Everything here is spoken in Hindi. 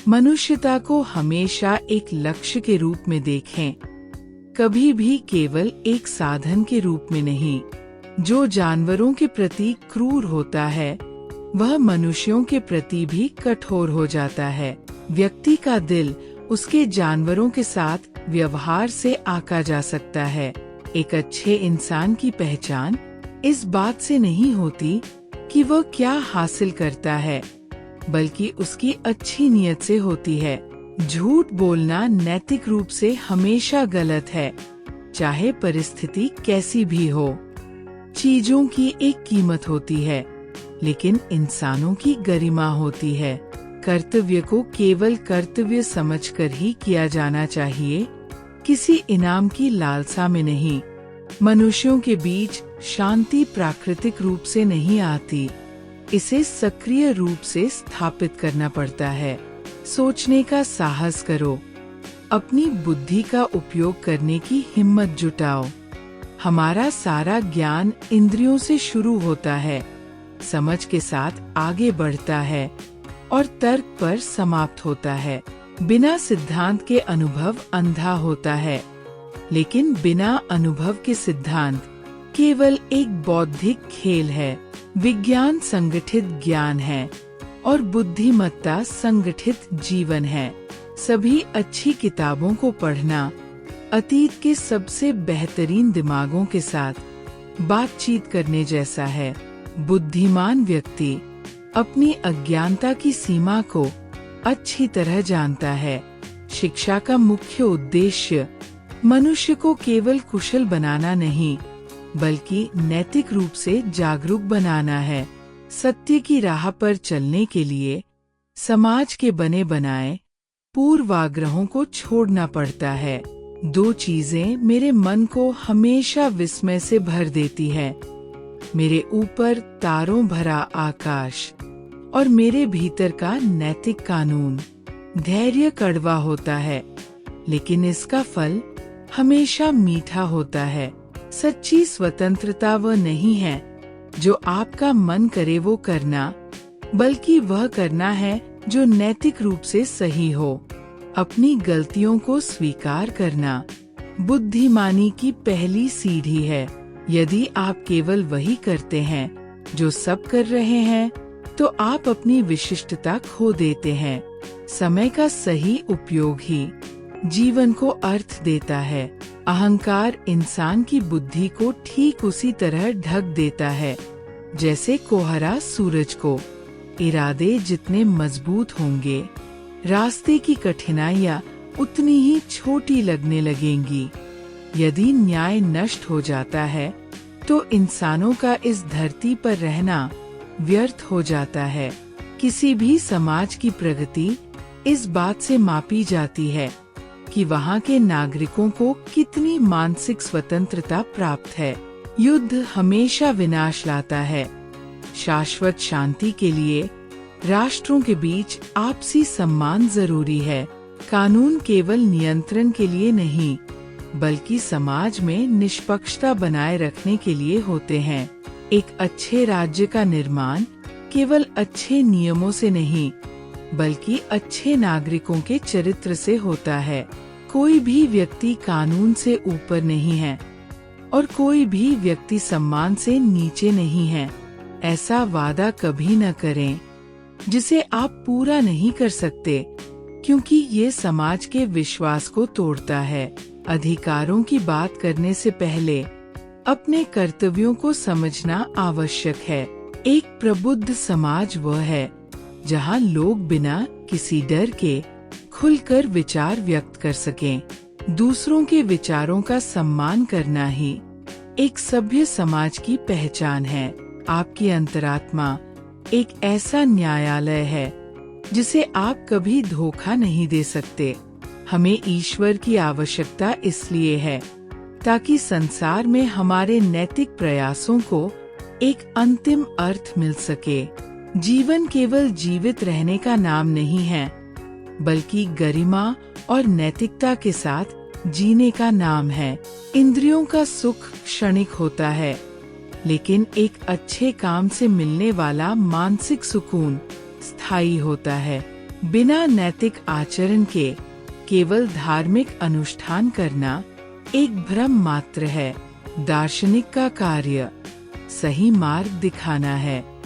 मनुष्यता को हमेशा एक लक्ष्य के रूप में देखें, कभी भी केवल एक साधन के रूप में नहीं। जो जानवरों के प्रति क्रूर होता है वह मनुष्यों के प्रति भी कठोर हो जाता है। व्यक्ति का दिल उसके जानवरों के साथ व्यवहार से आंका जा सकता है। एक अच्छे इंसान की पहचान इस बात से नहीं होती कि वह क्या हासिल करता है, बल्कि उसकी अच्छी नीयत से होती है। झूठ बोलना नैतिक रूप से हमेशा गलत है, चाहे परिस्थिति कैसी भी हो। चीजों की एक कीमत होती है, लेकिन इंसानों की गरिमा होती है। कर्तव्य को केवल कर्तव्य समझकर ही किया जाना चाहिए, किसी इनाम की लालसा में नहीं। मनुष्यों के बीच शांति प्राकृतिक रूप से नहीं आती, इसे सक्रिय रूप से स्थापित करना पड़ता है। सोचने का साहस करो, अपनी बुद्धि का उपयोग करने की हिम्मत जुटाओ। हमारा सारा ज्ञान इंद्रियों से शुरू होता है, समझ के साथ आगे बढ़ता है और तर्क पर समाप्त होता है। बिना सिद्धांत के अनुभव अंधा होता है, लेकिन बिना अनुभव के सिद्धांत केवल एक बौद्धिक खेल है। विज्ञान संगठित ज्ञान है और बुद्धिमत्ता संगठित जीवन है। सभी अच्छी किताबों को पढ़ना, अतीत के सबसे बेहतरीन दिमागों के साथ बातचीत करने जैसा है। बुद्धिमान व्यक्ति अपनी अज्ञानता की सीमा को अच्छी तरह जानता है। शिक्षा का मुख्य उद्देश्य मनुष्य को केवल कुशल बनाना नहीं, बल्कि नैतिक रूप से जागरूक बनाना है। सत्य की राह पर चलने के लिए समाज के बने बनाए पूर्वाग्रहों को छोड़ना पड़ता है। दो चीजें मेरे मन को हमेशा विस्मय से भर देती है, मेरे ऊपर तारों भरा आकाश और मेरे भीतर का नैतिक कानून। धैर्य कड़वा होता है, लेकिन इसका फल हमेशा मीठा होता है। सच्ची स्वतंत्रता वह नहीं है जो आपका मन करे वो करना, बल्कि वह करना है जो नैतिक रूप से सही हो। अपनी गलतियों को स्वीकार करना बुद्धिमानी की पहली सीढ़ी है। यदि आप केवल वही करते हैं जो सब कर रहे हैं, तो आप अपनी विशिष्टता खो देते हैं। समय का सही उपयोग ही जीवन को अर्थ देता है। अहंकार इंसान की बुद्धि को ठीक उसी तरह ढक देता है जैसे कोहरा सूरज को। इरादे जितने मजबूत होंगे, रास्ते की कठिनाइयाँ उतनी ही छोटी लगने लगेंगी। यदि न्याय नष्ट हो जाता है, तो इंसानों का इस धरती पर रहना व्यर्थ हो जाता है। किसी भी समाज की प्रगति इस बात से मापी जाती है कि वहाँ के नागरिकों को कितनी मानसिक स्वतंत्रता प्राप्त है। युद्ध हमेशा विनाश लाता है। शाश्वत शांति के लिए राष्ट्रों के बीच आपसी सम्मान जरूरी है। कानून केवल नियंत्रण के लिए नहीं, बल्कि समाज में निष्पक्षता बनाए रखने के लिए होते हैं। एक अच्छे राज्य का निर्माण केवल अच्छे नियमों से नहीं, बल्कि अच्छे नागरिकों के चरित्र से होता है। कोई भी व्यक्ति कानून से ऊपर नहीं है और कोई भी व्यक्ति सम्मान से नीचे नहीं है। ऐसा वादा कभी न करें जिसे आप पूरा नहीं कर सकते, क्योंकि ये समाज के विश्वास को तोड़ता है। अधिकारों की बात करने से पहले अपने कर्तव्यों को समझना आवश्यक है। एक प्रबुद्ध समाज वह है जहाँ लोग बिना किसी डर के खुलकर विचार व्यक्त कर सकें। दूसरों के विचारों का सम्मान करना ही एक सभ्य समाज की पहचान है। आपकी अंतरात्मा एक ऐसा न्यायालय है जिसे आप कभी धोखा नहीं दे सकते। हमें ईश्वर की आवश्यकता इसलिए है ताकि संसार में हमारे नैतिक प्रयासों को एक अंतिम अर्थ मिल सके। जीवन केवल जीवित रहने का नाम नहीं है, बल्कि गरिमा और नैतिकता के साथ जीने का नाम है। इंद्रियों का सुख क्षणिक होता है, लेकिन एक अच्छे काम से मिलने वाला मानसिक सुकून स्थायी होता है। बिना नैतिक आचरण के केवल धार्मिक अनुष्ठान करना एक भ्रम मात्र है। दार्शनिक का कार्य सही मार्ग दिखाना है,